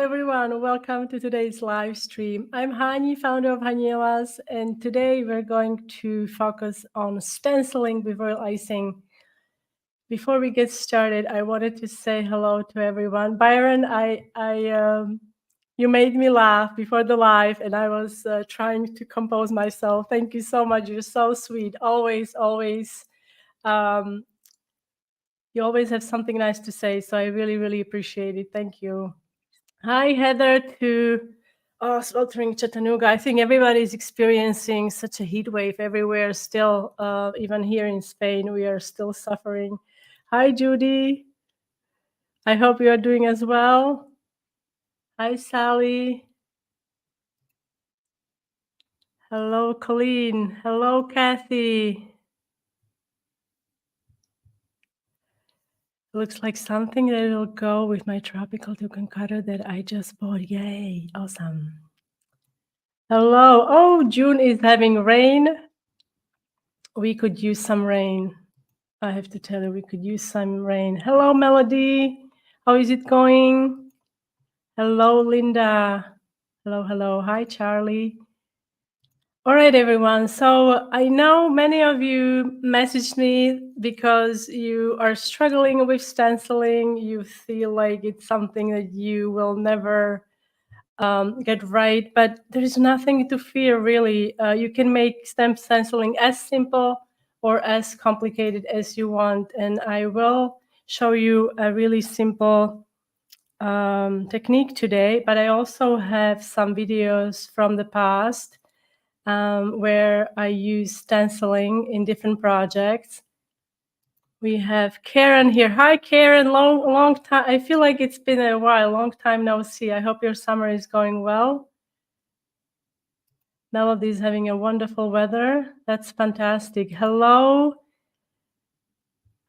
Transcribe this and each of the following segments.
everyone, welcome to today's live stream. I'm Hani, founder of Hanielas, and today we're going to focus on stenciling before icing. Before we get started, I wanted to say hello to everyone. Byron, you made me laugh before the live, and I was trying to compose myself. Thank you so much. You're so sweet. Always. You always have something nice to say, so I really appreciate it. Thank you. Hi, Heather, to sweltering Chattanooga. I think everybody's experiencing such a heat wave everywhere still. Even here in Spain, we are still suffering. Hi, Judy. I hope you are doing as well. Hi, Sally. Hello, Colleen. Hello, Kathy. Looks like something that will go with my tropical toucan cutter that I just bought. Yay, awesome. Hello. Oh, June is having rain. We could use some rain. I have to tell you, we could use some rain. Hello, Melody. How is it going? Hello, Linda. Hello. Hi, Charlie. All right, everyone. So I know many of you messaged me because you are struggling with stenciling. You feel like it's something that you will never get right, but there is nothing to fear, really. You can make stenciling as simple or as complicated as you want, and I will show you a really simple technique today, but I also have some videos from the past where I use stenciling in different projects. We have Karen here. Hi, Karen. Long time. I feel like it's been a while. Long time no see. I hope your summer is going well. Melody is having a wonderful weather. That's fantastic. Hello.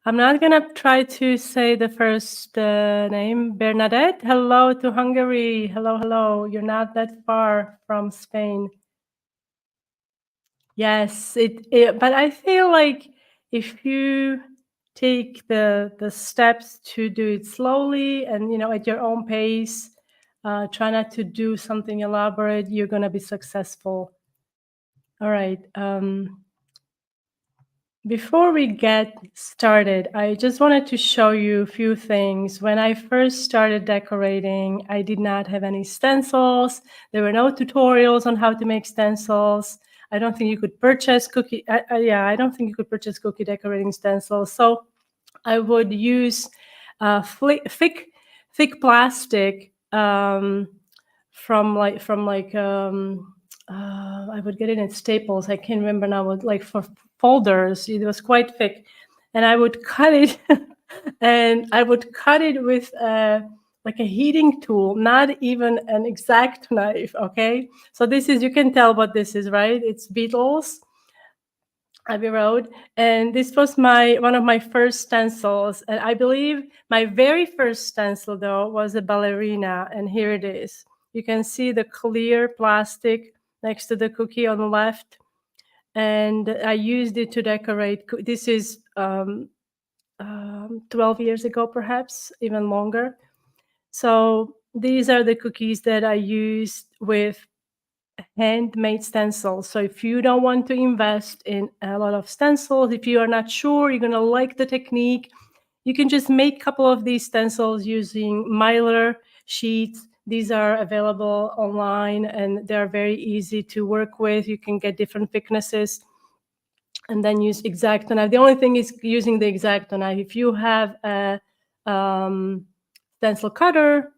I'm not going to try to say the first name. Bernadette. Hello to Hungary. Hello. You're not that far from Spain. Yes, but I feel like if you take the steps to do it slowly and at your own pace, try not to do something elaborate, you're going to be successful. All right. Before we get started, I just wanted to show you a few things. When I first started decorating, I did not have any stencils. There were no tutorials on how to make stencils. I don't think you could purchase I don't think you could purchase cookie decorating stencils. So I would use thick plastic I would get it in Staples. I can't remember now. Like for folders, it was quite thick, and I would cut it, and I would cut it with like a heating tool, not even an exact knife. Okay, so this is, you can tell what this is, right? It's Beetles, Abbey Road, and this was one of my first stencils, and I believe my very first stencil though was a ballerina, and here it is. You can see the clear plastic next to the cookie on the left, and I used it to decorate. This is 12 years ago, perhaps even longer. So these are the cookies that I used with handmade stencils. So if you don't want to invest in a lot of stencils, if you are not sure you're going to like the technique, you can just make a couple of these stencils using Mylar sheets. These are available online and they're very easy to work with. You can get different thicknesses and then use X-Acto knife. The only thing is using the X-Acto knife. If you have a stencil cutter,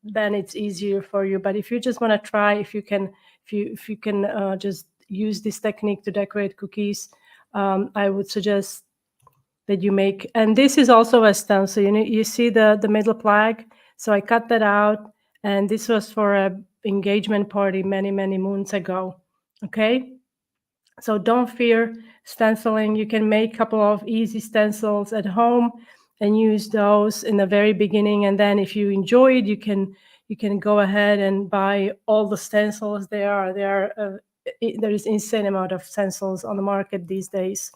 then it's easier for you. But if you just want to try, if you can just use this technique to decorate cookies, I would suggest that you make. And this is also a stencil. You see the middle plaque. So I cut that out, and this was for a engagement party many moons ago. Okay. So don't fear stenciling. You can make a couple of easy stencils at home and use those in the very beginning. And then if you enjoy it, you can go ahead and buy all the stencils there are. There is insane amount of stencils on the market these days.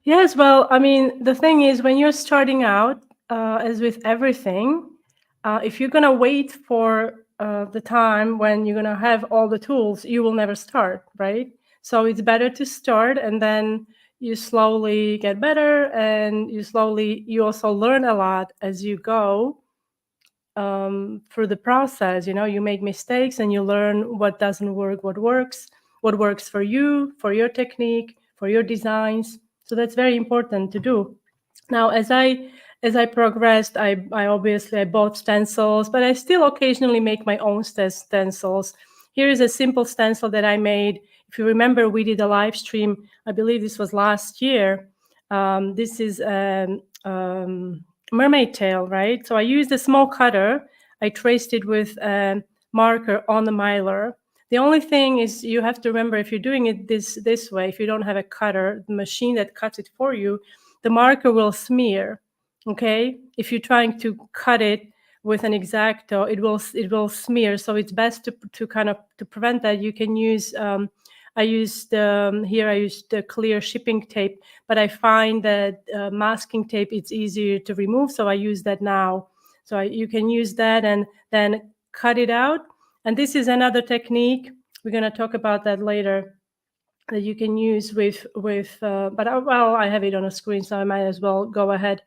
Yes, well, I mean, the thing is, when you're starting out, as with everything, if you're gonna wait for the time when you're gonna have all the tools, you will never start, right? So it's better to start, and then you slowly get better, and you also learn a lot as you go through the process. You know, you make mistakes and you learn what doesn't work, what works for you, for your technique, for your designs. So that's very important to do. Now, as I progressed, I obviously I bought stencils, but I still occasionally make my own stencils. Here is a simple stencil that I made. If you remember, we did a live stream. I believe this was last year. This is mermaid tail, right? So I used a small cutter. I traced it with a marker on the mylar. The only thing is you have to remember, if you're doing it this way, if you don't have a cutter, the machine that cuts it for you, the marker will smear. Okay, if you're trying to cut it with an X-Acto, it will smear. So it's best to kind of to prevent that. You can use I used the clear shipping tape, but I find that masking tape, it's easier to remove, so I use that now. So you can use that and then cut it out. And this is another technique. We're going to talk about that later, that you can use with but I have it on a screen, so I might as well go ahead.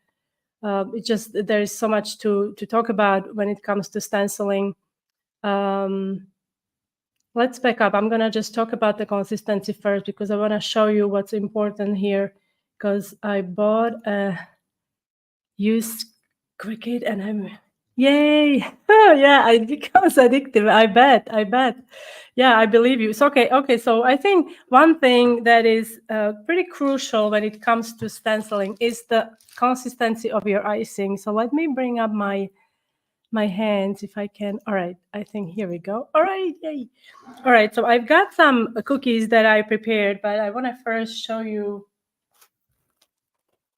It just, there is so much to talk about when it comes to stenciling. Let's back up. I'm going to just talk about the consistency first, because I want to show you what's important here, because I bought a used Cricut and yay. Oh, yeah, it becomes addictive. I bet. Yeah, I believe you. So, okay. So I think one thing that is pretty crucial when it comes to stenciling is the consistency of your icing. So let me bring up my hands if I can. All right, I think here we go. All right, yay. All right, so I've got some cookies that I prepared, but I want to first show you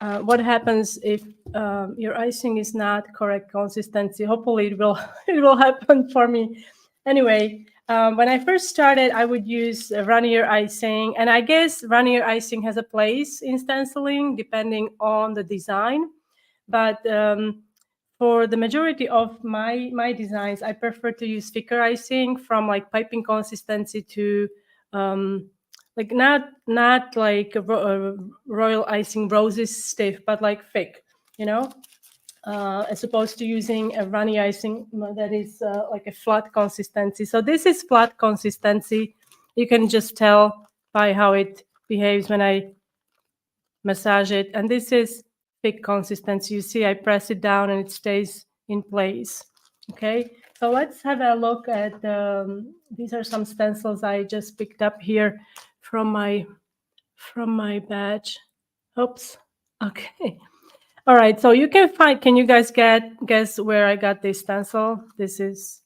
what happens if your icing is not correct consistency. Hopefully it will it will happen for me. Anyway, when I first started, I would use runnier icing, and I guess runnier icing has a place in stenciling depending on the design. But for the majority of my designs, I prefer to use thicker icing, from like piping consistency to like not like royal icing roses stiff, but like thick, you know, as opposed to using a runny icing that is like a flat consistency. So this is flat consistency. You can just tell by how it behaves when I massage it. And this is thick consistency. You see, I press it down and it stays in place. Okay, so let's have a look at these are some stencils I just picked up here from my badge. Oops. Okay. All right. So you can find. Can you guys guess where I got this stencil? This is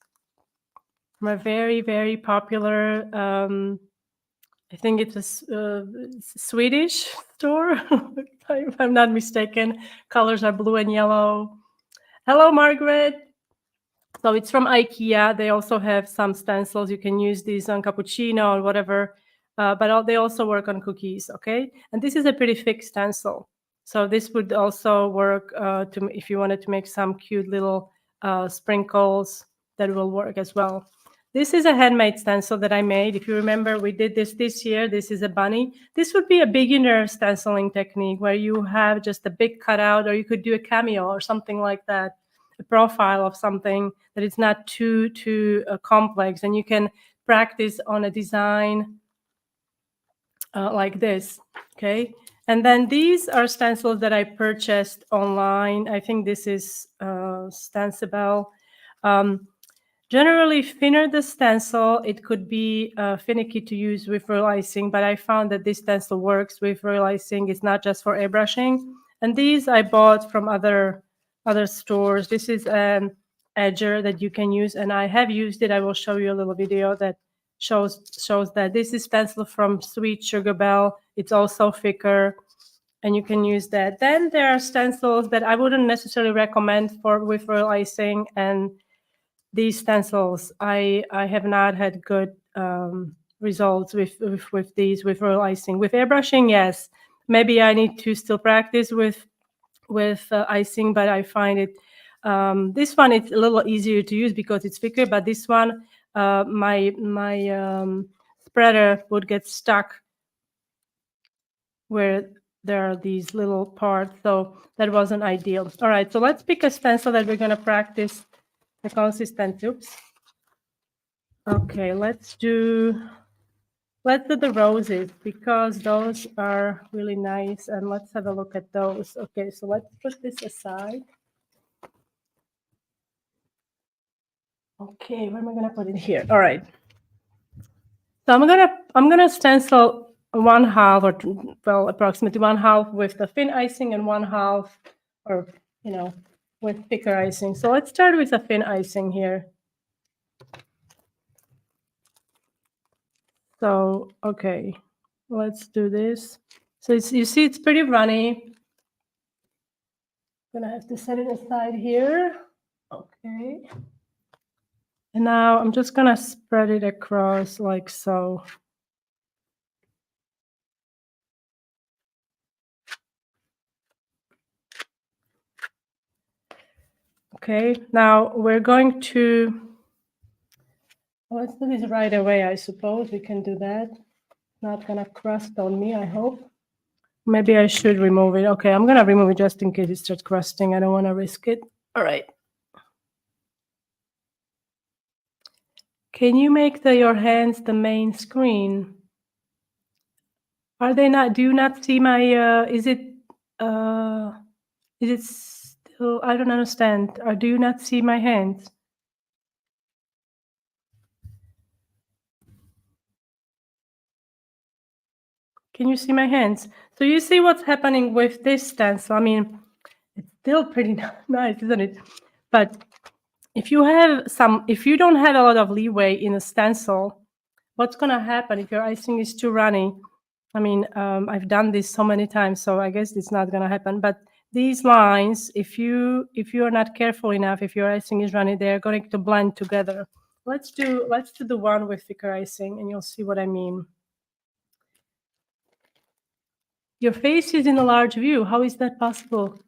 from a very popular. I think it's a Swedish store, if I'm not mistaken. Colors are blue and yellow. Hello, Margaret. So it's from IKEA. They also have some stencils. You can use these on cappuccino or whatever, but they also work on cookies, okay? And this is a pretty thick stencil. So this would also work if you wanted to make some cute little sprinkles, that will work as well. This is a handmade stencil that I made. If you remember, we did this year. This is a bunny. This would be a beginner stenciling technique where you have just a big cutout, or you could do a cameo or something like that, a profile of something that is not too complex, and you can practice on a design like this, okay? And then these are stencils that I purchased online. I think this is Stencil. Generally, thinner the stencil, it could be finicky to use with royal icing, but I found that this stencil works with royal icing. It's not just for airbrushing. And these I bought from other stores. This is an edger that you can use, and I have used it. I will show you a little video that shows that. This is stencil from Sweet Sugar Belle. It's also thicker, and you can use that. Then there are stencils that I wouldn't necessarily recommend with royal icing, and these stencils, I have not had good results with these with royal icing. With airbrushing, yes, maybe I need to still practice with icing, but I find it this one it's a little easier to use because it's thicker. But this one, my spreader would get stuck where there are these little parts, so that wasn't ideal. All right, so let's pick a stencil that we're going to practice the consistent. Oops. Okay, let's do the roses because those are really nice, and let's have a look at those. Okay, so let's put this aside. Okay, where am I gonna put it here? All right. So I'm gonna stencil 1/2 or well approximately 1/2 with the thin icing and 1/2 or with thicker icing. So let's start with the thin icing here. So okay, let's do this. So you see it's pretty runny. I'm gonna have to set it aside here. Okay. And now I'm just gonna spread it across like so. Okay, now we're going to, let's do this right away, I suppose. We can do that. Not gonna crust on me, I hope. Maybe I should remove it. Okay, I'm gonna remove it just in case it starts crusting. I don't wanna risk it. All right. Can you make your hands the main screen? Are they not, do you not see my, is it still, I don't understand. Or do you not see my hands? Can you see my hands? So you see what's happening with this stencil. I mean, it's still pretty nice, isn't it? But if you don't have a lot of leeway in a stencil, what's going to happen if your icing is too runny? I mean, I've done this so many times, so I guess it's not going to happen. But these lines, if you are not careful enough, if your icing is runny, they're going to blend together. Let's do the one with thicker icing, and you'll see what I mean. Your face is in a large view. How is that possible?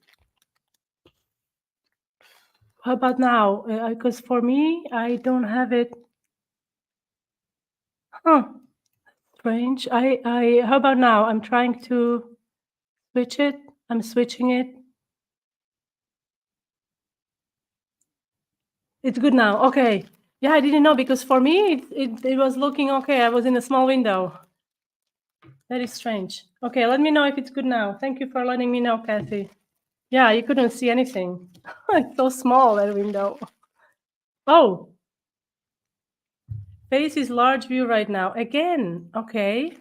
How about now? Because for me, I don't have it. Huh. Strange. How about now? I'm trying to switch it. I'm switching it. It's good now. Okay. Yeah, I didn't know because for me, it was looking okay. I was in a small window. That is strange. Okay, let me know if it's good now. Thank you for letting me know, Kathy. Yeah, you couldn't see anything. It's so small, that window. Oh. Face is large view right now. Again. Okay.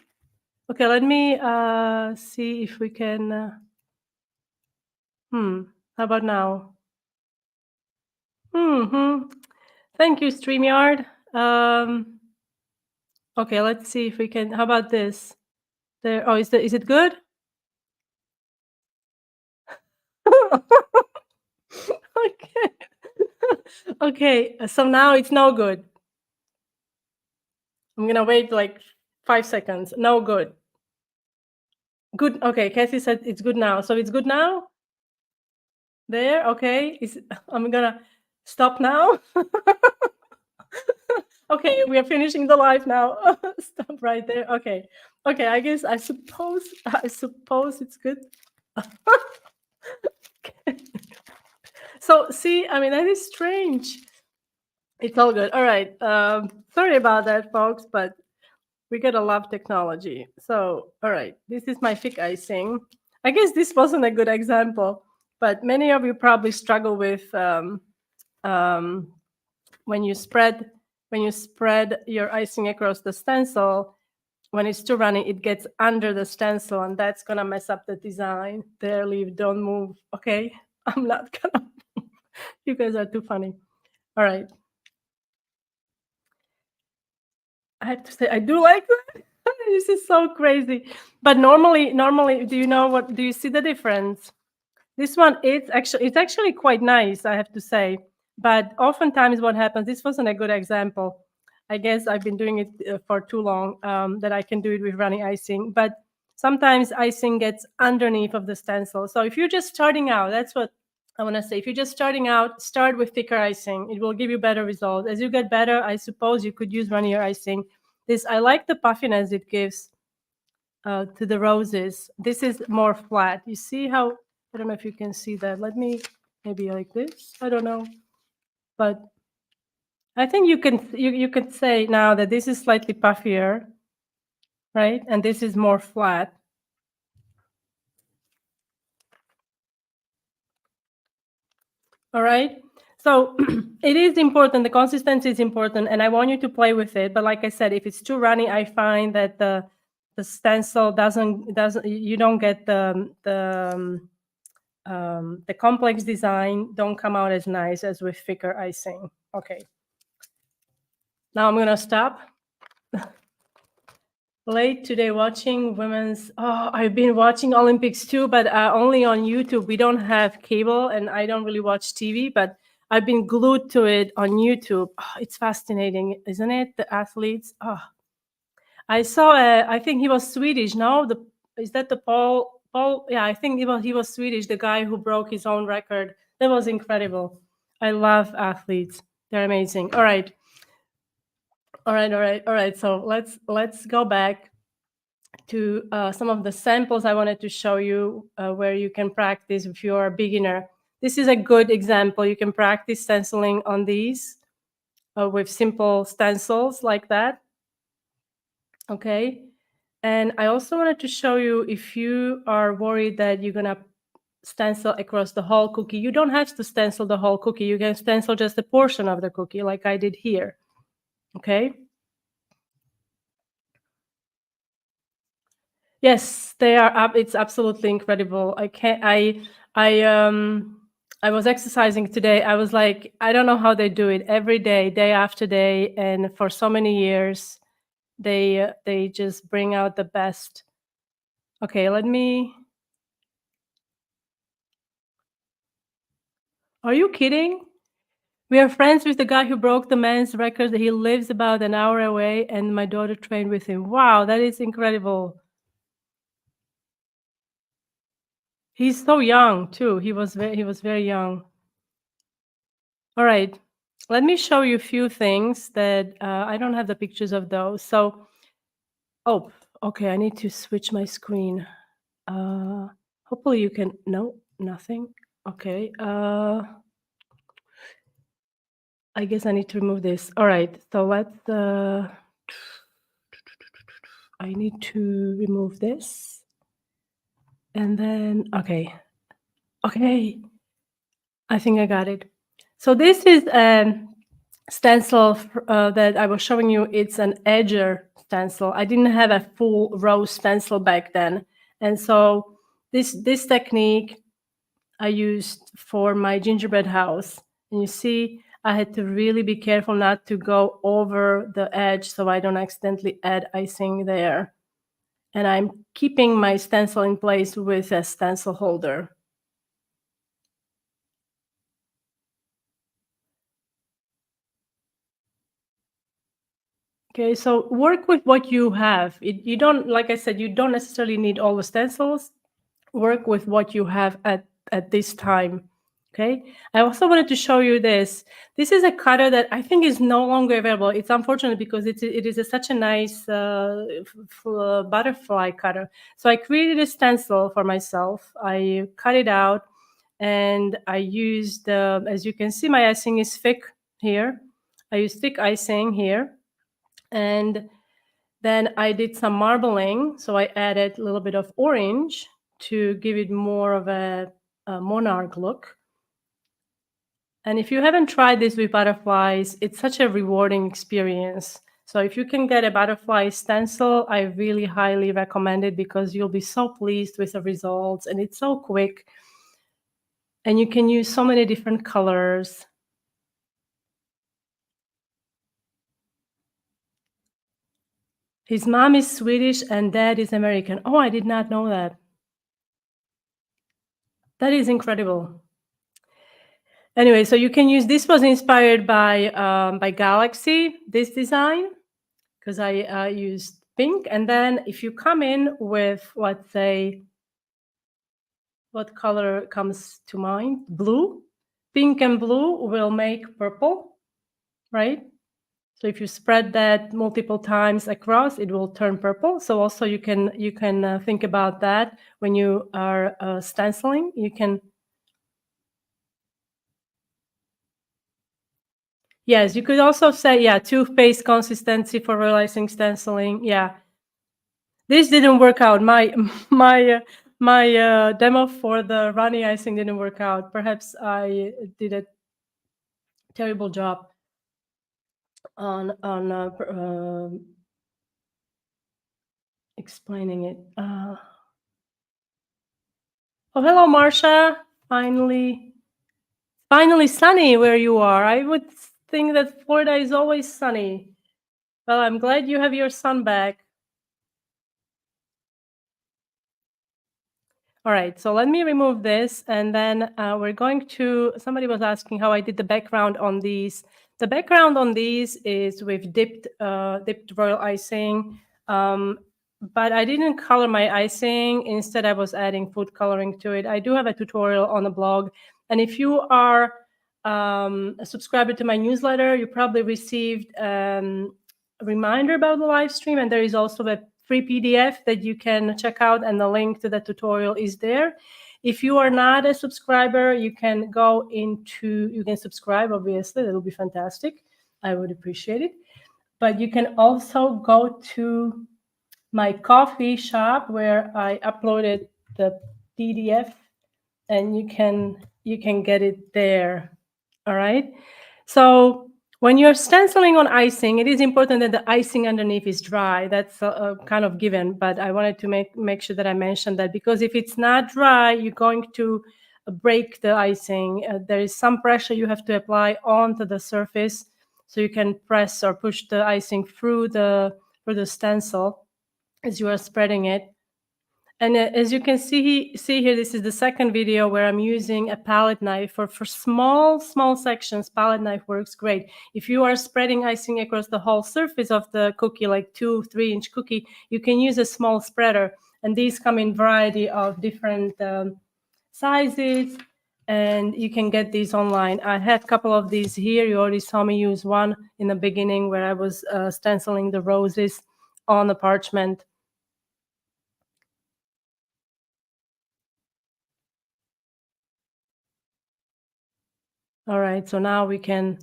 Okay, let me see if we can. How about now? Thank you, StreamYard. Okay, let's see if we can. How about this? There. Oh, is it good? Okay. Okay. So now it's no good. I'm gonna wait like 5 seconds. No good. Good. Okay, Cassie said it's good now. So it's good now? There, okay. I'm gonna stop now. Okay, we are finishing the live now. Stop right there. Okay. Okay, I suppose it's good. Okay. So see, I mean, that is strange. It's all good. All right. Sorry about that, folks, but we gotta love technology. So, all right, this is my thick icing. I guess this wasn't a good example, but many of you probably struggle with when you spread your icing across the stencil. When it's too runny, it gets under the stencil, and that's gonna mess up the design. There, leave, don't move. Okay, I'm not gonna. You guys are too funny. All right. I have to say, I do like that. This is so crazy. But normally, do you see the difference? This one, it's actually quite nice, I have to say. But oftentimes what happens, this wasn't a good example. I guess I've been doing it for too long that I can do it with runny icing. But sometimes icing gets underneath of the stencil. So if you're just starting out, that's what I want to say. If you're just starting out, start with thicker icing. It will give you better results. As you get better, I suppose you could use runnier icing. I like the puffiness it gives to the roses. This is more flat. You see how, I don't know if you can see that. Let me, maybe like this. I don't know. But I think you could say now that this is slightly puffier, right? And this is more flat. All right. So it is important. The consistency is important, and I want you to play with it. But like I said, if it's too runny, I find that the stencil doesn't you don't get the complex design don't come out as nice as with thicker icing. Okay. Now I'm gonna stop. Late today watching women's. Oh, I've been watching Olympics too, but only on YouTube. We don't have cable, and I don't really watch TV. But I've been glued to it on YouTube. Oh, it's fascinating, isn't it? The athletes. Oh, I saw. I think he was Swedish. No, is that the Paul? Paul? Yeah, I think he was Swedish. The guy who broke his own record. That was incredible. I love athletes. They're amazing. All right. All right. So let's go back to some of the samples I wanted to show you where you can practice if you're a beginner. This is a good example. You can practice stenciling on these with simple stencils like that. Okay. And I also wanted to show you if you are worried that you're going to stencil across the whole cookie, you don't have to stencil the whole cookie. You can stencil just a portion of the cookie like I did here. Okay. Yes, they are up. It's absolutely incredible. I was exercising today. I was like, I don't know how they do it every day after day, and for so many years, they just bring out the best. Okay, let me. Are you kidding? We are friends with the guy who broke the man's record. He lives about an hour away, and my daughter trained with him. Wow, that is incredible. He's so young too. He was very young. All right, let me show you a few things that I don't have the pictures of those. So, oh, okay, I need to switch my screen. Hopefully you can, no, nothing. Okay, I guess I need to remove this. All right, so let's, I need to remove this. And then, okay, I think I got it. So this is stencil that I was showing you. It's an edger stencil. I didn't have a full rose stencil back then. And so this technique I used for my gingerbread house. And you see, I had to really be careful not to go over the edge so I don't accidentally add icing there. And I'm keeping my stencil in place with a stencil holder. Okay, so work with what you have. You don't, like I said, you don't necessarily need all the stencils. Work with what you have at this time. Okay. I also wanted to show you this. This is a cutter that I think is no longer available. It's unfortunate because it is such a nice butterfly cutter. So I created a stencil for myself. I cut it out, and I used, as you can see, my icing is thick here. I used thick icing here. And then I did some marbling. So I added a little bit of orange to give it more of a monarch look. And if you haven't tried this with butterflies, it's such a rewarding experience. So if you can get a butterfly stencil, I really highly recommend it because you'll be so pleased with the results, and it's so quick. And you can use so many different colors. His mom is Swedish and dad is American. Oh, I did not know that. That is incredible. Anyway, so you can use, this was inspired by Galaxy, this design, because I used pink. And then if you come in with, let's say, what color comes to mind? Blue. Pink and blue will make purple, right? So if you spread that multiple times across, it will turn purple. So also you can think about that when you are stenciling. You can. Yes, you could also say, yeah, toothpaste consistency for realizing stenciling. Yeah, this didn't work out. My demo for the runny icing didn't work out. Perhaps I did a terrible job on explaining it. Oh, hello, Marcia. Finally sunny where you are. I would think that Florida is always sunny. Well, I'm glad you have your sun back. All right, so let me remove this, and then we're going to, somebody was asking how I did the background on these. The background on these is with dipped royal icing, but I didn't color my icing. Instead, I was adding food coloring to it. I do have a tutorial on the blog, and if you are a subscriber to my newsletter, you probably received a reminder about the live stream, and there is also a free PDF that you can check out, and the link to the tutorial is there. If you are not a subscriber, you can you can subscribe, obviously, that would be fantastic. I would appreciate it. But you can also go to my coffee shop where I uploaded the PDF, and you can get it there. All right. So when you're stenciling on icing, it is important that the icing underneath is dry. That's a kind of given, but I wanted to make sure that I mentioned that, because if it's not dry, you're going to break the icing. There is some pressure you have to apply onto the surface so you can press or push the icing through the stencil as you are spreading it. And as you can see here, this is the second video where I'm using a palette knife. For small sections, palette knife works great. If you are spreading icing across the whole surface of the cookie, like 2-3 inch cookie, you can use a small spreader. And these come in variety of different sizes, and you can get these online. I have a couple of these here. You already saw me use one in the beginning where I was stenciling the roses on the parchment. All right, so now we can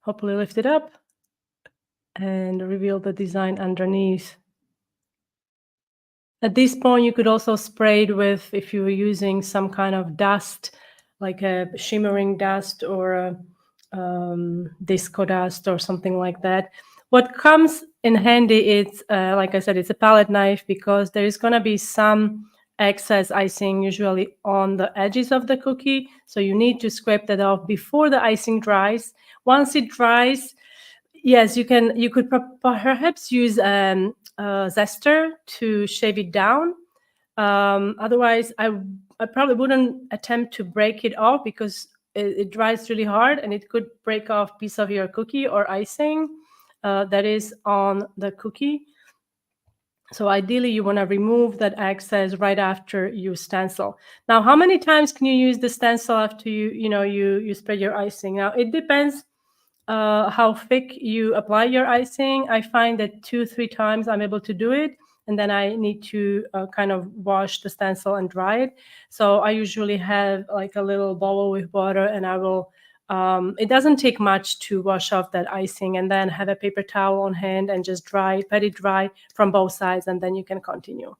hopefully lift it up and reveal the design underneath. At this point, you could also spray it with, if you were using some kind of dust, like a shimmering dust or a disco dust or something like that. What comes in handy is, like I said, it's a palette knife, because there is going to be some excess icing usually on the edges of the cookie. So you need to scrape that off before the icing dries. Once it dries, yes, you could perhaps use a zester to shave it down. Otherwise, I probably wouldn't attempt to break it off, because it dries really hard and it could break off a piece of your cookie or icing that is on the cookie. So ideally, you want to remove that excess right after you stencil. Now, how many times can you use the stencil after you spread your icing? Now, it depends how thick you apply your icing. I find that 2-3 times I'm able to do it, and then I need to kind of wash the stencil and dry it. So I usually have like a little bowl with water, and I will it doesn't take much to wash off that icing, and then have a paper towel on hand and just pat it dry from both sides, and then you can continue.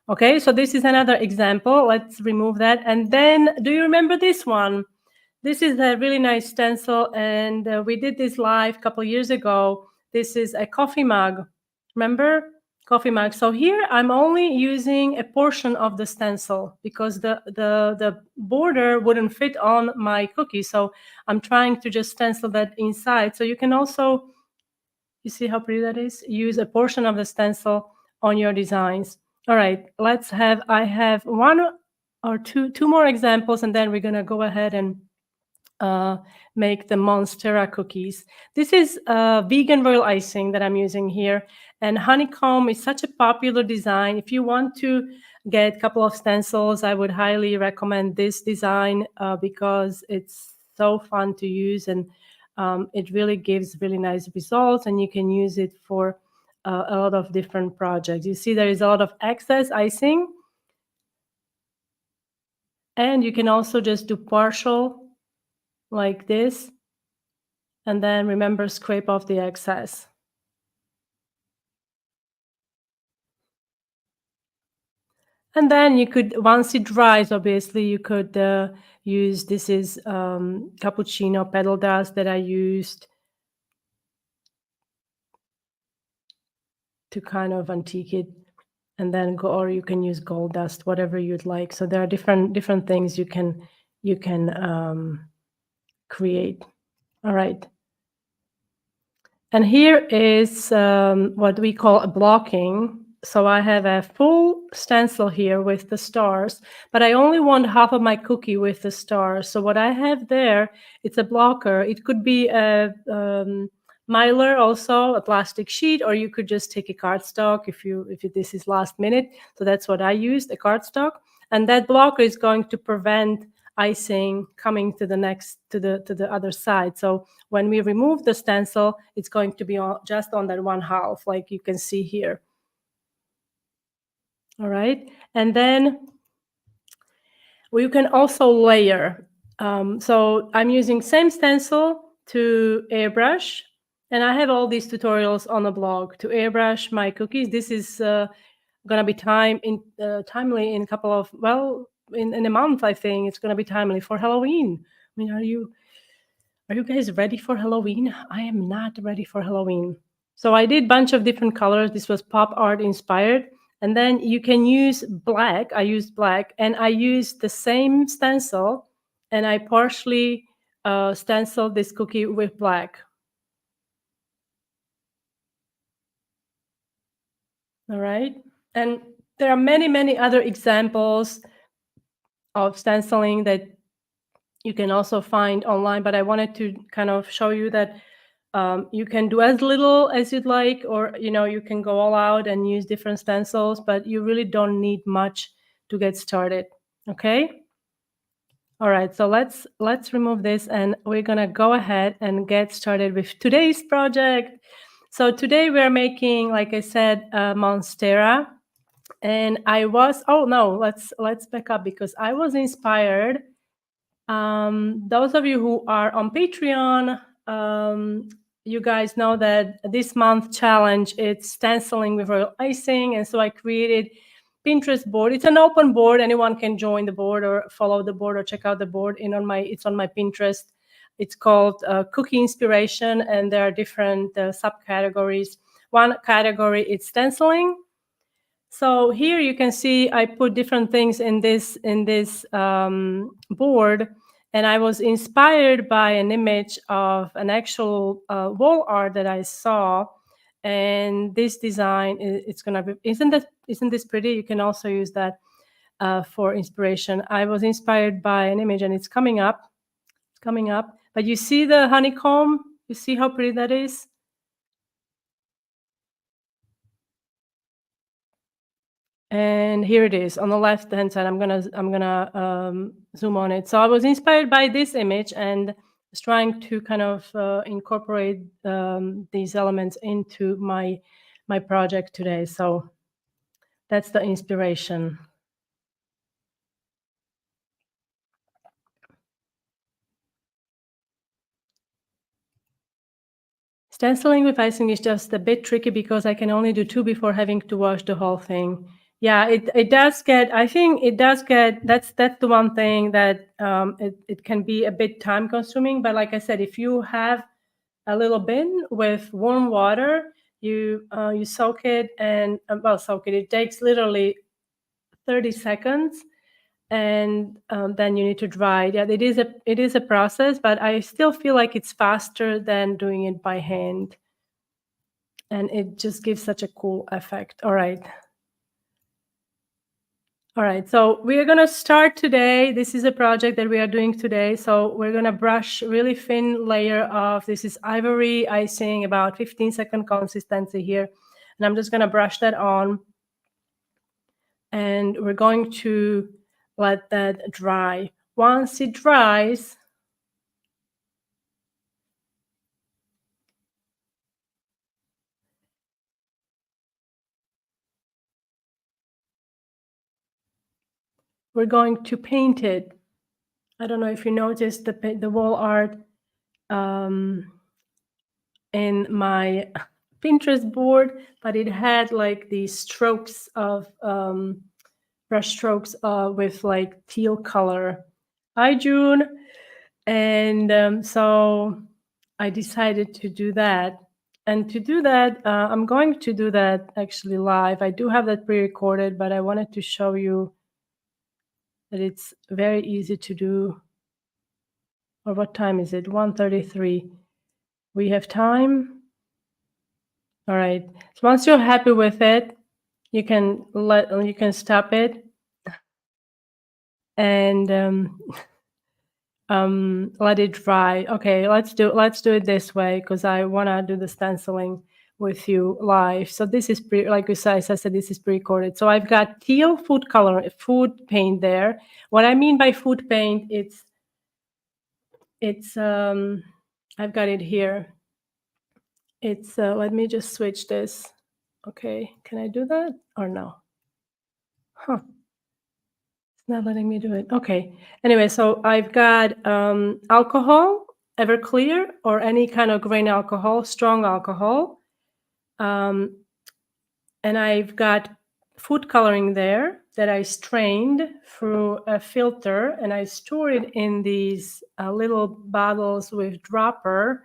Okay, so this is another example. Let's remove that. And then, do you remember this one? This is a really nice stencil, and we did this live a couple years ago. This is a coffee mug. Remember? Coffee mug. So here I'm only using a portion of the stencil, because the border wouldn't fit on my cookie. So I'm trying to just stencil that inside. So you can also, you see how pretty that is? Use a portion of the stencil on your designs. All right, I have one or two more examples, and then we're going to go ahead and make the Monstera cookies. This is vegan royal icing that I'm using here. And honeycomb is such a popular design. If you want to get a couple of stencils, I would highly recommend this design because it's so fun to use, and it really gives really nice results, and you can use it for a lot of different projects. You see there is a lot of excess icing, and you can also just do partial like this, and then remember, scrape off the excess. And then you could, once it dries, obviously, you could use, this is cappuccino petal dust that I used to kind of antique it, and then go, or you can use gold dust, whatever you'd like. So there are different things you can create. All right. And here is what we call a blocking. So I have a full stencil here with the stars, but I only want half of my cookie with the stars. So what I have there, it's a blocker. It could be a mylar, also a plastic sheet, or you could just take a cardstock if this is last minute. So that's what I used, a cardstock. And that blocker is going to prevent icing coming to the other side. So when we remove the stencil, it's going to be just on that one half, like you can see here. All right, and then you can also layer. So I'm using same stencil to airbrush, and I have all these tutorials on the blog to airbrush my cookies. This is gonna be timely in a couple of, well, in a month, I think it's gonna be timely for Halloween. I mean, are you guys ready for Halloween? I am not ready for Halloween. So I did a bunch of different colors. This was pop art inspired. And then you can use black. I used black, and I used the same stencil, and I partially stenciled this cookie with black. All right. And there are many other examples of stenciling that you can also find online, but I wanted to kind of show you that you can do as little as you'd like, or you can go all out and use different stencils, but you really don't need much to get started. Okay. All right, so let's remove this, and we're gonna go ahead and get started with today's project. So today we're making, like I said, Monstera, and let's back up, because I was inspired. Those of you who are on Patreon, you guys know that this month challenge, it's stenciling with royal icing, and so I created Pinterest board. It's an open board. Anyone can join the board or follow the board or check out the board. It's on my Pinterest. It's called Cookie Inspiration, and there are different subcategories. One category is stenciling. So here you can see I put different things in this board, and I was inspired by an image of an actual wall art that I saw. And this design, it's gonna be, isn't this pretty? You can also use that for inspiration. I was inspired by an image, and it's coming up. But you see the honeycomb? You see how pretty that is? And here it is on the left hand side. I'm gonna zoom on it. So I was inspired by this image and was trying to kind of incorporate these elements into my project today. So that's the inspiration. Stenciling with icing is just a bit tricky because I can only do 2 before having to wash the whole thing. Yeah, it does get, I think it does get, that's the one thing that it can be a bit time consuming. But like I said, if you have a little bin with warm water, you soak it, and soak it. It takes literally 30 seconds, and then you need to dry it. Yeah, it is a process, but I still feel like it's faster than doing it by hand, and it just gives such a cool effect. All right. All right, so we are gonna start today. This is a project that we are doing today. So we're gonna brush really thin layer of, this is ivory icing, about 15-second consistency here. And I'm just gonna brush that on. And we're going to let that dry. Once it dries, we're going to paint it. I don't know if you noticed the wall art in my Pinterest board, but it had like these strokes of brush strokes with like teal color. Hi, June. And so I decided to do that. And to do that, I'm going to do that actually live. I do have that pre-recorded, but I wanted to show you that it's very easy to do. Or what time is it? 1:33. We have time. All right. So once you're happy with it, you can stop it and let it dry. Okay, let's do it this way because I wanna do the stenciling with you live. So this is like you said, I said this is pre-recorded. So I've got teal food paint there. What I mean by food paint, it's I've got it here. It's let me just switch this. Okay, can I do that or no? Huh. It's not letting me do it. Okay. Anyway, so I've got alcohol, Everclear, or any kind of grain alcohol, strong alcohol. And I've got food coloring there that I strained through a filter, and I store it in these little bottles with dropper.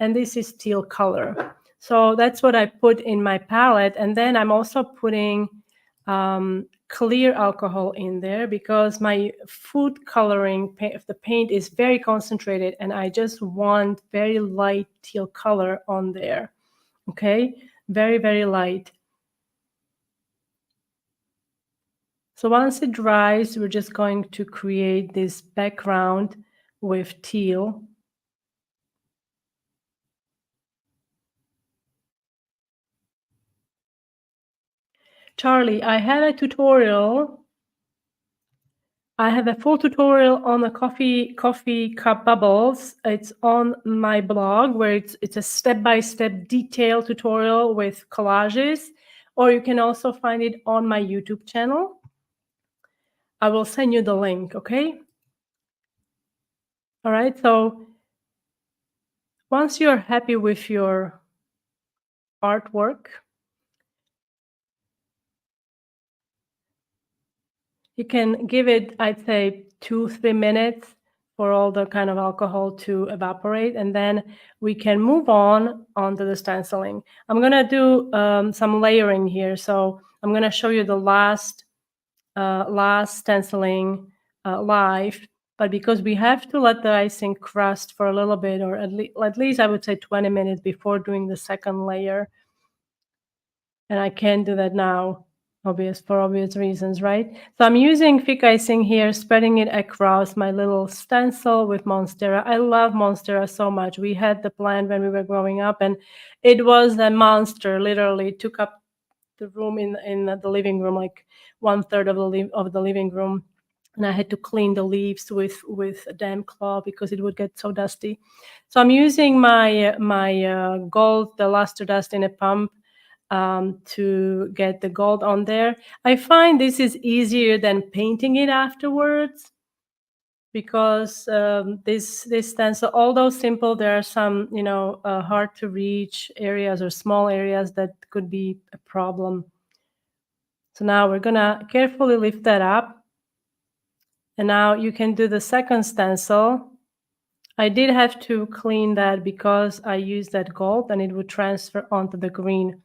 And this is teal color. So that's what I put in my palette. And then I'm also putting clear alcohol in there because my food coloring the paint is very concentrated and I just want very light teal color on there. Okay, very, very light. So once it dries, we're just going to create this background with teal. Charlie, I had a tutorial. I have a full tutorial on the coffee cup bubbles. It's on my blog where it's a step-by-step detailed tutorial with collages, or you can also find it on my YouTube channel. I will send you the link, okay? All right, so once you're happy with your artwork, you can give it, I'd say, 2-3 minutes for all the kind of alcohol to evaporate, and then we can move on onto the stenciling. I'm gonna do some layering here, so I'm gonna show you the last stenciling live, but because we have to let the icing crust for a little bit, or at least I would say 20 minutes before doing the second layer, and I can't do that now. For obvious reasons, right? So I'm using thick icing here, spreading it across my little stencil with Monstera. I love Monstera so much. We had the plant when we were growing up, and it was a monster. Literally, it took up the room in the living room, like 1/3 of the living room, and I had to clean the leaves with a damp cloth because it would get so dusty. So I'm using my gold, the luster dust in a pump to get the gold on there. I find this is easier than painting it afterwards because this stencil, although simple, there are some hard to reach areas or small areas that could be a problem. So now we're gonna carefully lift that up, and now you can do the second stencil. I did have to clean that because I used that gold and it would transfer onto the green.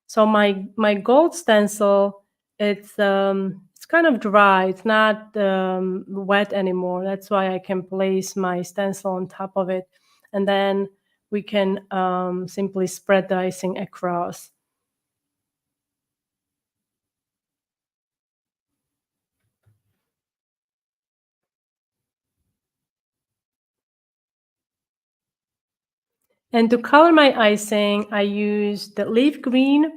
So my gold stencil, it's kind of dry. It's not wet anymore. That's why I can place my stencil on top of it, and then we can simply spread the icing across. And to color my icing, I used the leaf green,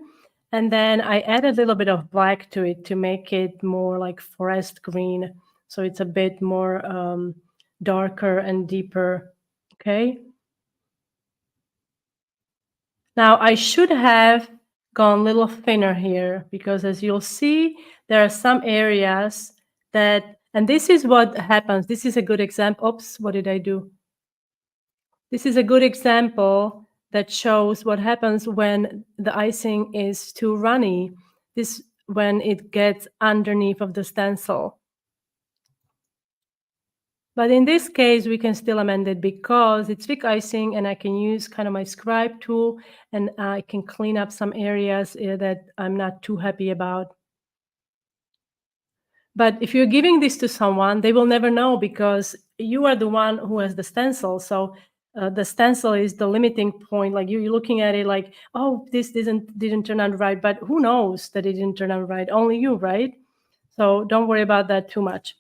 and then I added a little bit of black to it to make it more like forest green. So it's a bit more darker and deeper. Okay. Now I should have gone a little thinner here because as you'll see, there are some areas that, and this is what happens. This is a good example. Oops, what did I do? This is a good example that shows what happens when the icing is too runny. This when it gets underneath of the stencil. But in this case, we can still amend it because it's thick icing and I can use kind of my scribe tool and I can clean up some areas that I'm not too happy about. But if you're giving this to someone, they will never know because you are the one who has the stencil. So the stencil is the limiting point. Like you're looking at it like, oh, this didn't turn out right. But who knows that it didn't turn out right? Only you, right? So don't worry about that too much.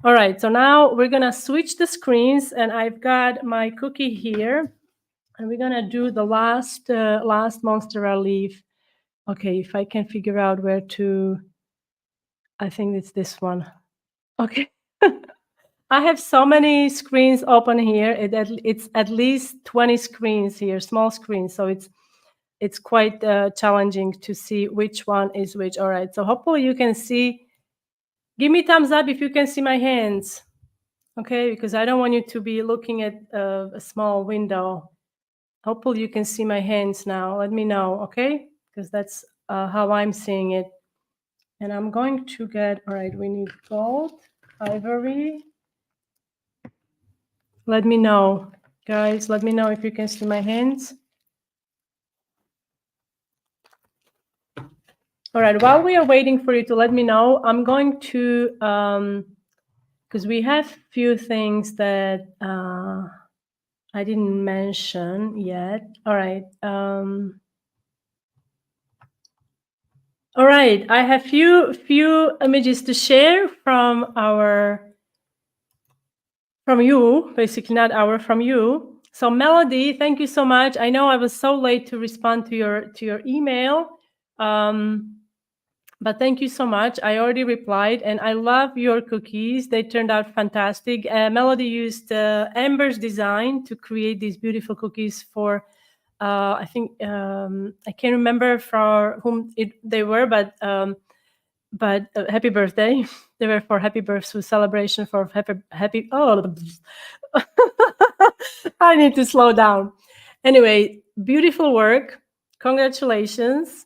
All right, so now we're gonna switch the screens and I've got my cookie here and we're gonna do the last Monstera leaf. Okay, if I can figure out where to, I think it's this one. Okay. I have so many screens open here. It's at least 20 screens here, small screens. So it's quite challenging to see which one is which. All right, so hopefully you can see. Give me thumbs up if you can see my hands. Okay, because I don't want you to be looking at a small window. Hopefully you can see my hands now. Let me know, okay? Because that's how I'm seeing it. And I'm going to get, all right, we need gold, ivory. Let me know, guys. Let me know if you can see my hands. All right, while we are waiting for you to let me know, I'm going to, because we have few things that I didn't mention yet. All right. All right, I have few images to share from you, basically not from you. So Melody, thank you so much. I know I was so late to respond to your email, but thank you so much. I already replied, and I love your cookies. They turned out fantastic. Melody used Amber's design to create these beautiful cookies for. I think I can't remember for whom they were, but happy birthday. They were for happy birthday celebration for happy. Oh, I need to slow down. Anyway, beautiful work. Congratulations.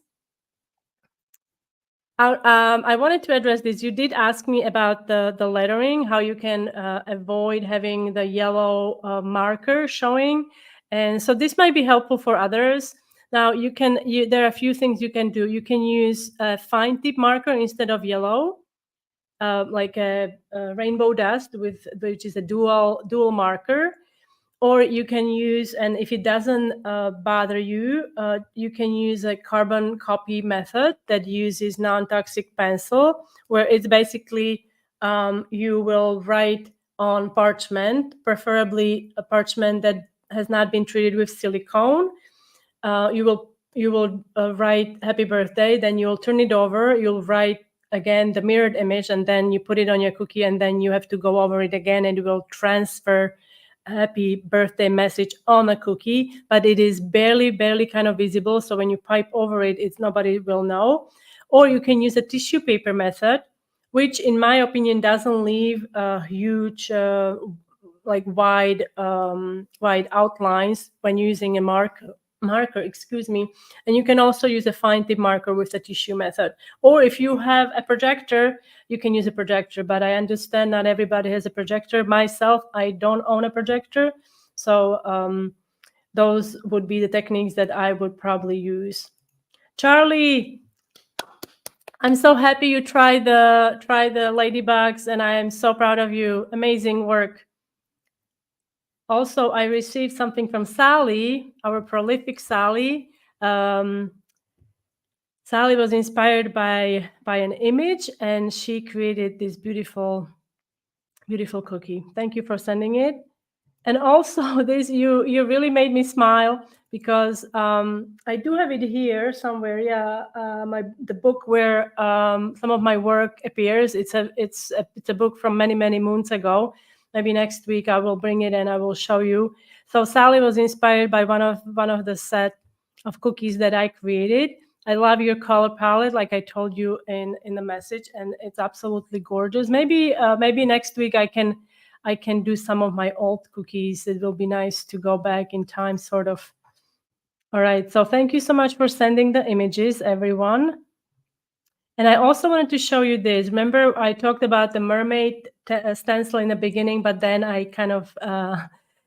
I wanted to address this. You did ask me about the lettering, how you can avoid having the yellow marker showing. And so this might be helpful for others. Now there are a few things you can do. You can use a fine tip marker instead of yellow, like a rainbow dust which is a dual marker. Or you can use, and if it doesn't bother you, you can use a carbon copy method that uses non-toxic pencil, where it's basically you will write on parchment, preferably a parchment that has not been treated with silicone. You will write happy birthday, then you'll turn it over, you'll write again the mirrored image, and then you put it on your cookie, and then you have to go over it again, and it will transfer happy birthday message on a cookie, but it is barely kind of visible. So when you pipe over it, nobody will know. Or you can use a tissue paper method, which in my opinion doesn't leave a huge like wide outlines when using a marker, excuse me. And you can also use a fine tip marker with the tissue method. Or if you have a projector, you can use a projector, but I understand not everybody has a projector. Myself, I don't own a projector. So those would be the techniques that I would probably use. Charlie, I'm so happy you tried the ladybugs, and I am so proud of you. Amazing work. Also, I received something from Sally, our prolific Sally. Sally was inspired by an image, and she created this beautiful cookie. Thank you for sending it. And also this, you really made me smile because I do have it here somewhere. Yeah, the book where some of my work appears. It's a book from many moons ago. Maybe next week I will bring it and I will show you. So Sally was inspired by one of the set of cookies that I created. I love your color palette, like I told you in the message, and it's absolutely gorgeous. Maybe next week I can do some of my old cookies. It will be nice to go back in time, sort of. All right. So thank you so much for sending the images, everyone. And I also wanted to show you this. Remember, I talked about the mermaid stencil in the beginning, but then I kind of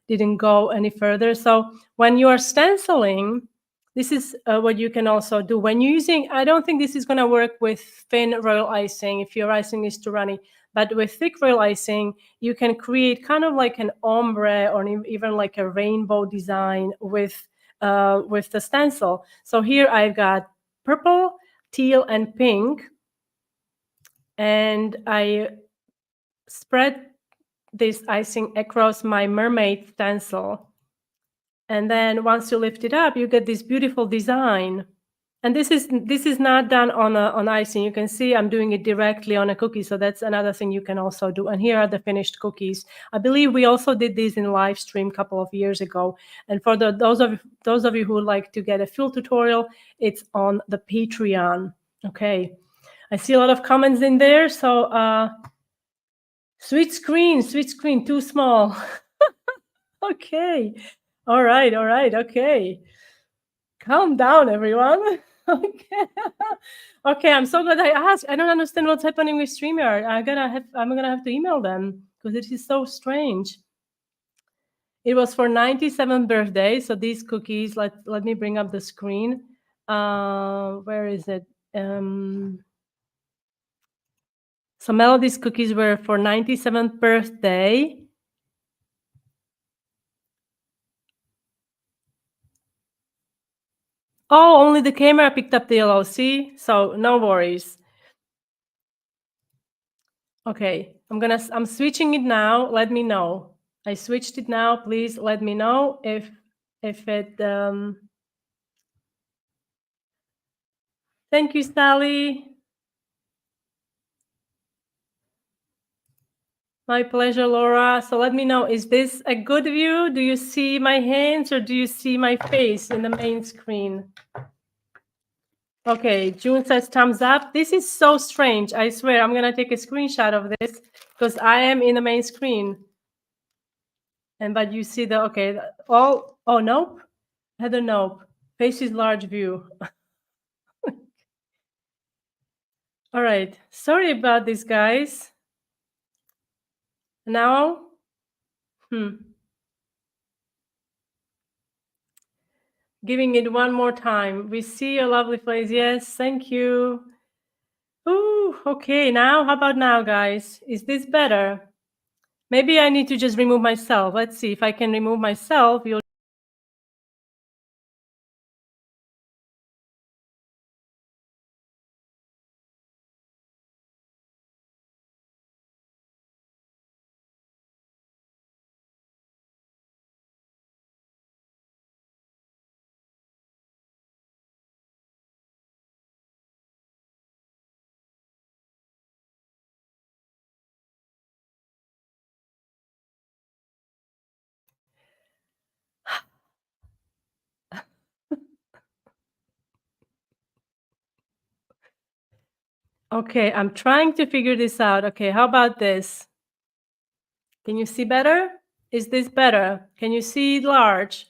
didn't go any further. So when you are stenciling, this is what you can also do. When you're using, I don't think this is going to work with thin royal icing if your icing is too runny, but with thick royal icing, you can create kind of like an ombre or even like a rainbow design with the stencil. So here I've got purple, teal, and pink, and I spread this icing across my mermaid stencil. And then once you lift it up, you get this beautiful design. And this is not done on icing. You can see I'm doing it directly on a cookie. So that's another thing you can also do. And here are the finished cookies. I believe we also did this in Livestream a couple of years ago. And for those of you who would like to get a full tutorial, it's on the Patreon. Okay. I see a lot of comments in there. So sweet screen, too small. Okay. All right. Okay. Calm down, everyone. Okay. Okay, I'm so glad I asked. I don't understand what's happening with StreamYard. I'm gonna have to email them because this is so strange. It was for 97th birthday. So these cookies, let me bring up the screen. Where is it? So Melody's cookies were for 97th birthday. Oh, only the camera picked up the yellow. See? So no worries. Okay, I'm switching it now. Let me know. I switched it now. Please let me know if it. Thank you, Sally. My pleasure, Laura. So let me know, is this a good view? Do you see my hands or do you see my face in the main screen? Okay, June says thumbs up. This is so strange. I swear, I'm going to take a screenshot of this because I am in the main screen. But you see okay, oh, nope. Heather, nope. Face is large view. All right. Sorry about this, guys. Now, giving it one more time. We see your lovely face. Yes, thank you. Ooh, okay. Now, how about now, guys? Is this better? Maybe I need to just remove myself. Let's see if I can remove myself. You'll Okay, I'm trying to figure this out. Okay, how about this? Can you see better? Is this better? Can you see large?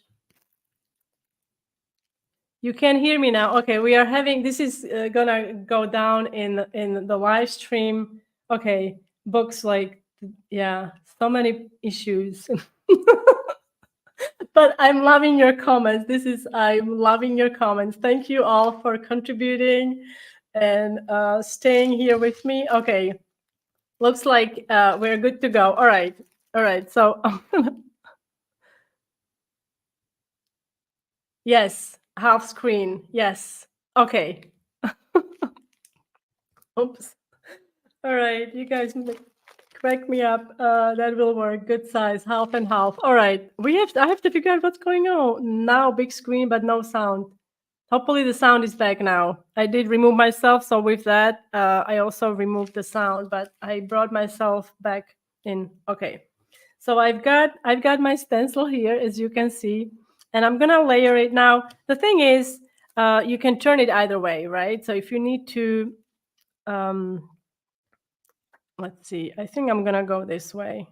You can hear me now. Okay, we are having, this is gonna go down in the live stream. Okay, books like, yeah, so many issues. But I'm loving your comments. I'm loving your comments. Thank you all for contributing and staying here with me. Okay, looks like we're good to go. All right, so yes, half screen, yes. Okay. Oops. All right, you guys make Crack me up. That will work. Good size, half and half. All right. I have to figure out what's going on. Now big screen, but no sound. Hopefully the sound is back now. I did remove myself, so with that, I also removed the sound, but I brought myself back in. Okay. So I've got my stencil here, as you can see, and I'm gonna layer it now. The thing is, you can turn it either way, right? So if you need to, let's see, I think I'm gonna go this way.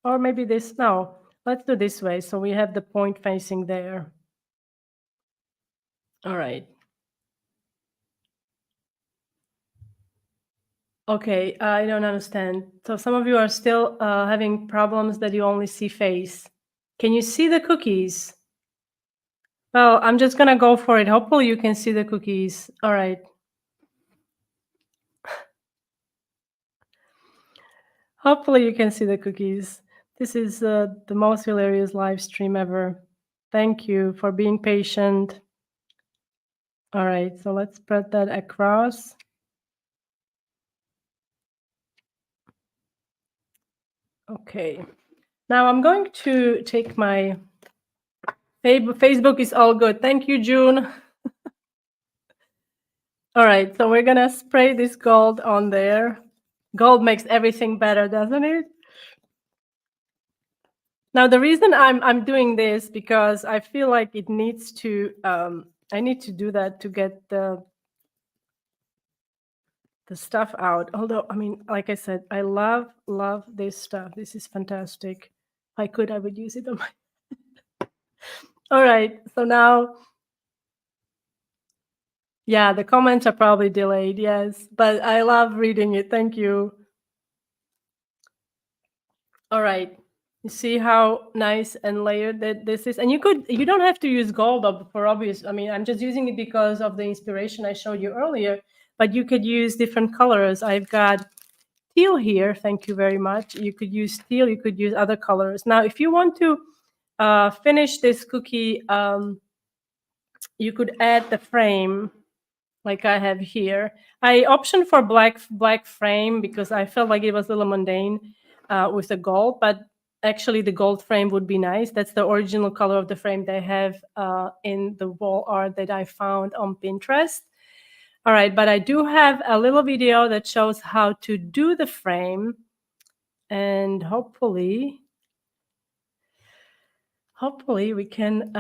Or maybe this, no, let's do this way. So we have the point facing there. All right. Okay, I don't understand. So some of you are still having problems that you only see face. Can you see the cookies? Well, I'm just gonna go for it. Hopefully you can see the cookies. All right. Hopefully you can see the cookies. This is the most hilarious live stream ever. Thank you for being patient. All right, so let's spread that across. Okay. Now I'm going to take my Facebook is all good. Thank you, June. All right, so we're gonna spray this gold on there. Gold makes everything better, doesn't it? Now the reason I'm doing this because I feel like it needs to I need to do that to get the stuff out. Although I mean, like I said, I love this stuff. This is fantastic. If I could, I would use it on my. All right, so now, yeah, the comments are probably delayed. Yes, but I love reading it. Thank you. All right. You see how nice and layered that this is? And you don't have to use gold for obvious. I mean, I'm just using it because of the inspiration I showed you earlier, but you could use different colors. I've got teal here. Thank you very much. You could use teal. You could use other colors. Now, if you want to finish this cookie, you could add the frame like I have here. I optioned for black frame because I felt like it was a little mundane with the gold, but actually the gold frame would be nice. That's the original color of the frame they have in the wall art that I found on Pinterest. All right, but I do have a little video that shows how to do the frame, and hopefully we can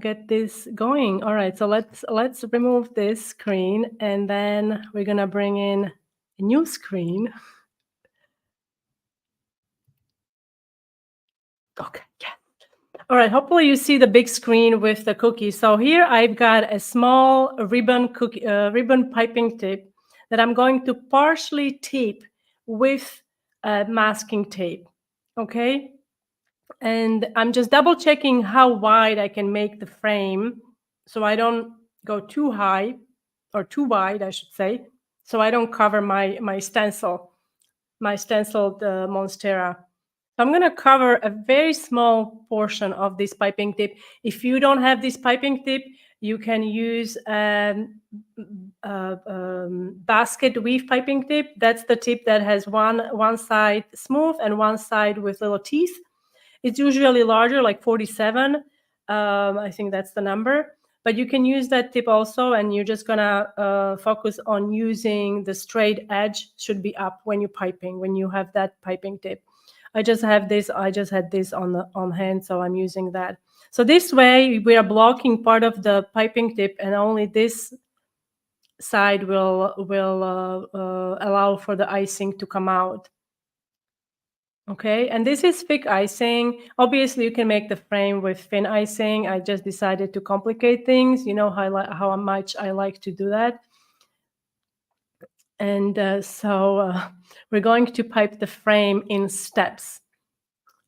get this going. All right, so let's remove this screen, and then we're gonna bring in a new screen. Okay, yeah. All right, hopefully you see the big screen with the cookie. So here I've got a small ribbon piping tip that I'm going to partially tape with masking tape. Okay. And I'm just double checking how wide I can make the frame so I don't go too high or too wide, I should say, so I don't cover my stenciled Monstera. So I'm going to cover a very small portion of this piping tip. If you don't have this piping tip, you can use basket weave piping tip. That's the tip that has one side smooth and one side with little teeth. It's usually larger, like 47. I think that's the number. But you can use that tip also, and you're just gonna focus on using the straight edge should be up when you're piping, when you have that piping tip. I just had this on hand, so I'm using that. So this way we are blocking part of the piping tip, and only this side will allow for the icing to come out. Okay, and this is thick icing. Obviously, you can make the frame with thin icing. I just decided to complicate things. You know how much I like to do that. And so we're going to pipe the frame in steps.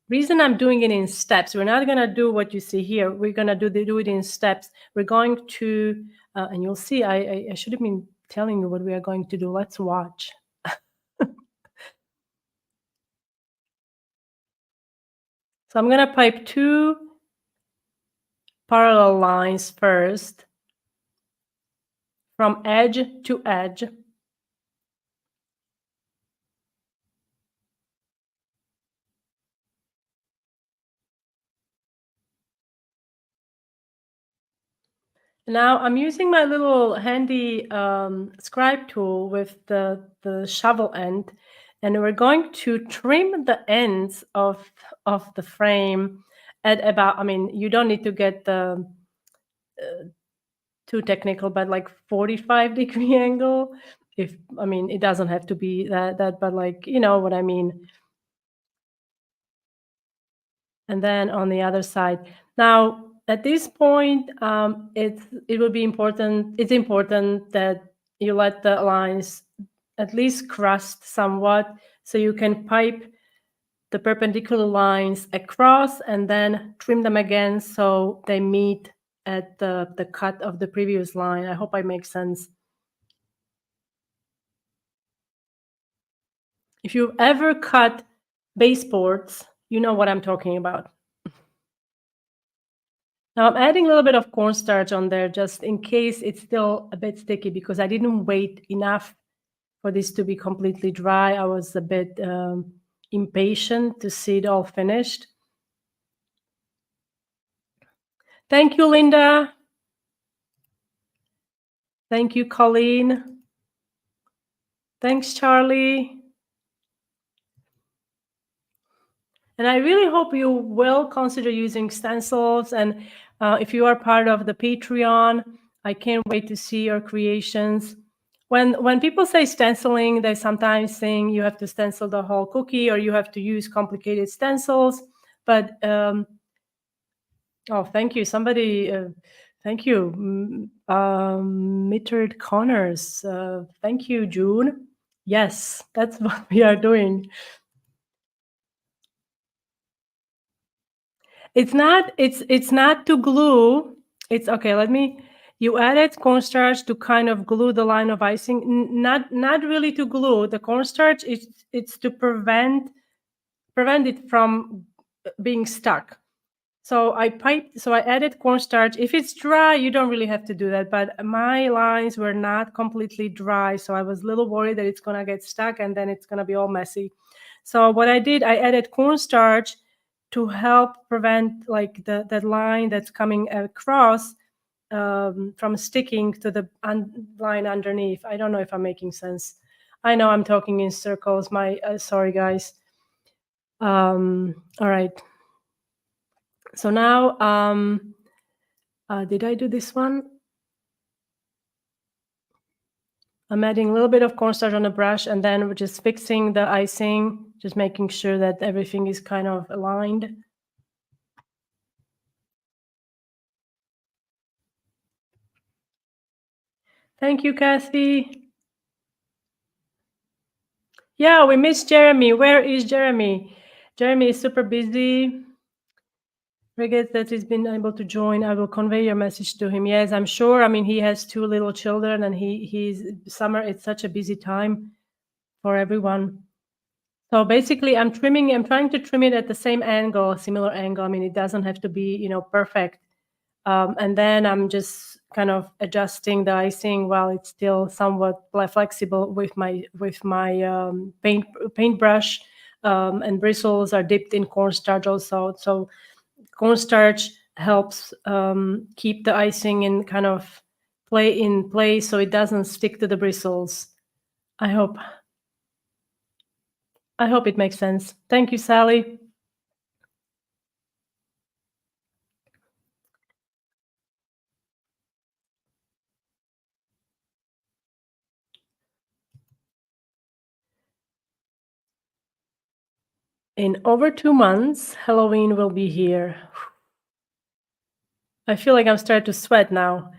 Reason I'm doing it in steps, we're not going to do what you see here. We're going to do it in steps. We're going to, and you'll see, I should have been telling you what we are going to do. Let's watch. So I'm going to pipe 2 parallel lines first from edge to edge. Now I'm using my little handy scribe tool with the shovel end, and we're going to trim the ends of the frame at about, I mean, you don't need to get the too technical, but like 45-degree angle. If, I mean, it doesn't have to be that, but like, you know what I mean. And then on the other side. Now, at this point, it will be important. It's important that you let the lines at least crust somewhat, so you can pipe the perpendicular lines across and then trim them again so they meet at the cut of the previous line. I hope I make sense. If you've ever cut baseboards, you know what I'm talking about. Now I'm adding a little bit of cornstarch on there just in case it's still a bit sticky, because I didn't wait enough for this to be completely dry. I was a bit impatient to see it all finished. Thank you, Linda. Thank you, Colleen. Thanks, Charlie. And I really hope you will consider using stencils. And if you are part of the Patreon, I can't wait to see your creations. When people say stenciling, they sometimes think you have to stencil the whole cookie or you have to use complicated stencils. But oh, thank you. Somebody, thank you. Mittered Connors. Thank you, June. Yes, that's what we are doing. It's not to glue. It's okay. You added cornstarch to kind of glue the line of icing. Not really to glue. The cornstarch it's to prevent it from being stuck. So I added cornstarch. If it's dry, you don't really have to do that. But my lines were not completely dry, so I was a little worried that it's gonna get stuck and then it's gonna be all messy. So what I did, I added cornstarch to help prevent like that line that's coming across from sticking to the line underneath. I don't know if I'm making sense. I know I'm talking in circles. Sorry, guys. All right. So now, did I do this one? I'm adding a little bit of cornstarch on the brush, and then we're just fixing the icing, just making sure that everything is kind of aligned. Thank you, Kathy. Yeah, we miss Jeremy. Where is Jeremy? Jeremy is super busy. Regret that he's been able to join. I will convey your message to him. Yes, I'm sure. I mean, he has 2 little children, and he's summer. It's such a busy time for everyone. So basically, I'm trying to trim it at the same angle, a similar angle. I mean, it doesn't have to be, you know, perfect. And then I'm just kind of adjusting the icing while it's still somewhat flexible with my paintbrush, and bristles are dipped in cornstarch also. So cornstarch helps keep the icing in kind of place so it doesn't stick to the bristles. I hope it makes sense. Thank you, Sally. In over 2 months, Halloween will be here. I feel like I'm starting to sweat now,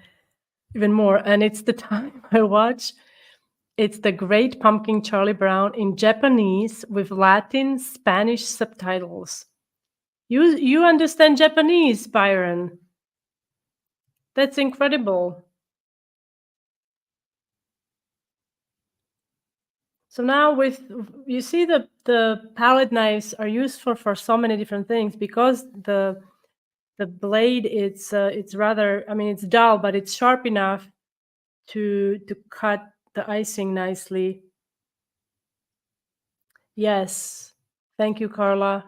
even more. And it's the time I watch. It's The Great Pumpkin Charlie Brown in Japanese with Latin, Spanish subtitles. You understand Japanese, Byron? That's incredible. So now you see the palette knives are useful for so many different things because the blade it's rather, I mean, it's dull, but it's sharp enough to cut the icing nicely. Yes. Thank you, Carla.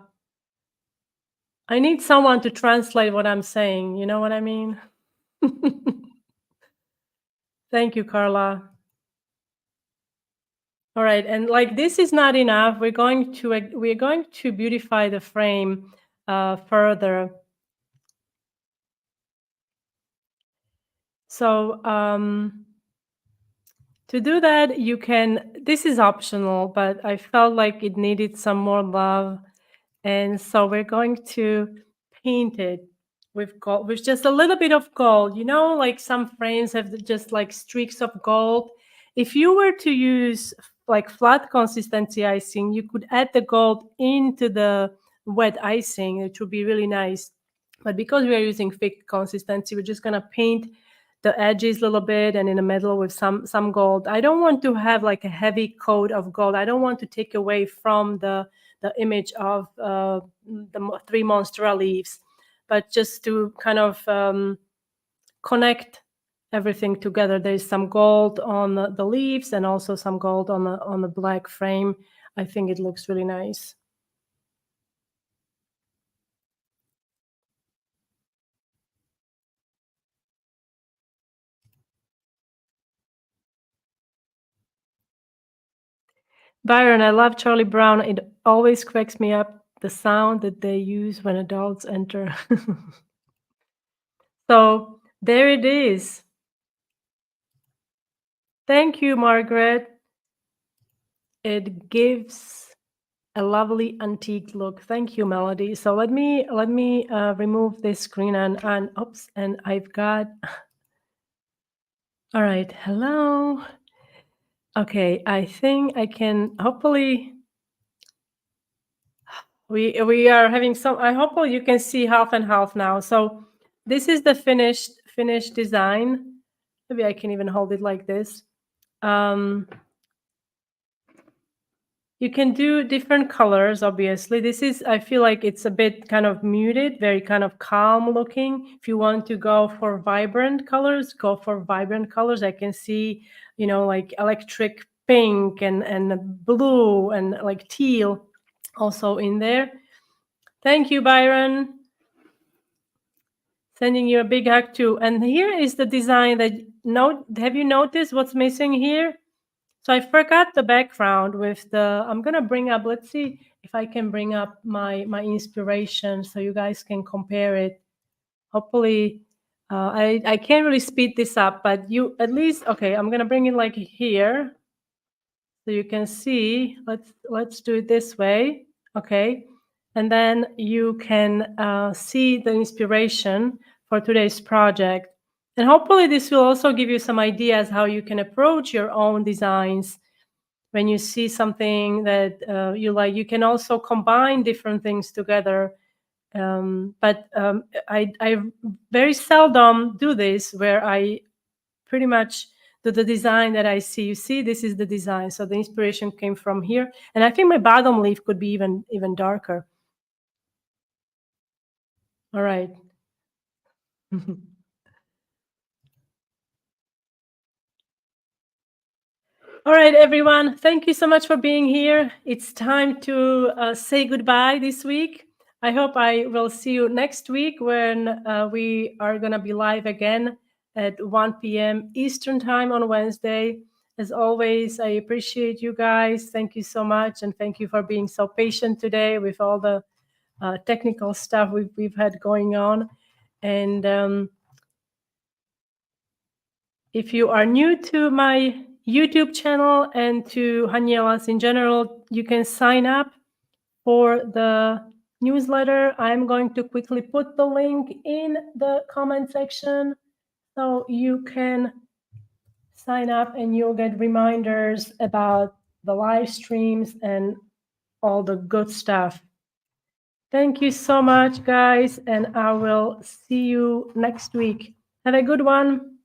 I need someone to translate what I'm saying. You know what I mean? Thank you, Carla. All right, and like this is not enough. We're going to beautify the frame further. So to do that, you can. This is optional, but I felt like it needed some more love, and so we're going to paint it with gold, with just a little bit of gold. You know, like some frames have just like streaks of gold. If you were to use like flat consistency icing, you could add the gold into the wet icing. It would be really nice. But because we are using thick consistency, we're just gonna paint the edges a little bit and in the middle with some gold. I don't want to have like a heavy coat of gold. I don't want to take away from the image of the 3 Monstera leaves, but just to kind of connect everything together. There's some gold on the leaves and also some gold on the black frame. I think it looks really nice. Byron, I love Charlie Brown. It always cracks me up, the sound that they use when adults enter. So there it is. Thank you, Margaret. It gives a lovely antique look. Thank you, Melody. So let me remove this screen and oops, and I've got. All right, hello. Okay, I think I can hopefully. We are having some. I hope you can see half and half now. So this is the finished design. Maybe I can even hold it like this. You can do different colors, obviously. This is, I feel like it's a bit kind of muted, very kind of calm looking. If you want to go for vibrant colors, go for vibrant colors. I can see, you know, like electric pink and blue and like teal also in there. Thank you, Byron. Sending you a big hug too. And here is the design that, have you noticed what's missing here? So I forgot the background with the, I'm going to bring up, let's see if I can bring up my inspiration so you guys can compare it. Hopefully, I can't really speed this up, but you at least, okay, I'm going to bring it like here so you can see. Let's do it this way. Okay. And then you can see the inspiration for today's project. And hopefully this will also give you some ideas how you can approach your own designs. When you see something that you like, you can also combine different things together. I very seldom do this where I pretty much do the design that I see. You see, this is the design. So the inspiration came from here. And I think my bottom leaf could be even darker. All right. All right, everyone. Thank you so much for being here. It's time to say goodbye this week. I hope I will see you next week when we are going to be live again at 1 p.m. Eastern Time on Wednesday. As always, I appreciate you guys. Thank you so much. And thank you for being so patient today with all the technical stuff we've had going on. And if you are new to my YouTube channel and to Hanielas in general, you can sign up for the newsletter. I'm going to quickly put the link in the comment section so you can sign up and you'll get reminders about the live streams and all the good stuff. Thank you so much, guys, and I will see you next week. Have a good one.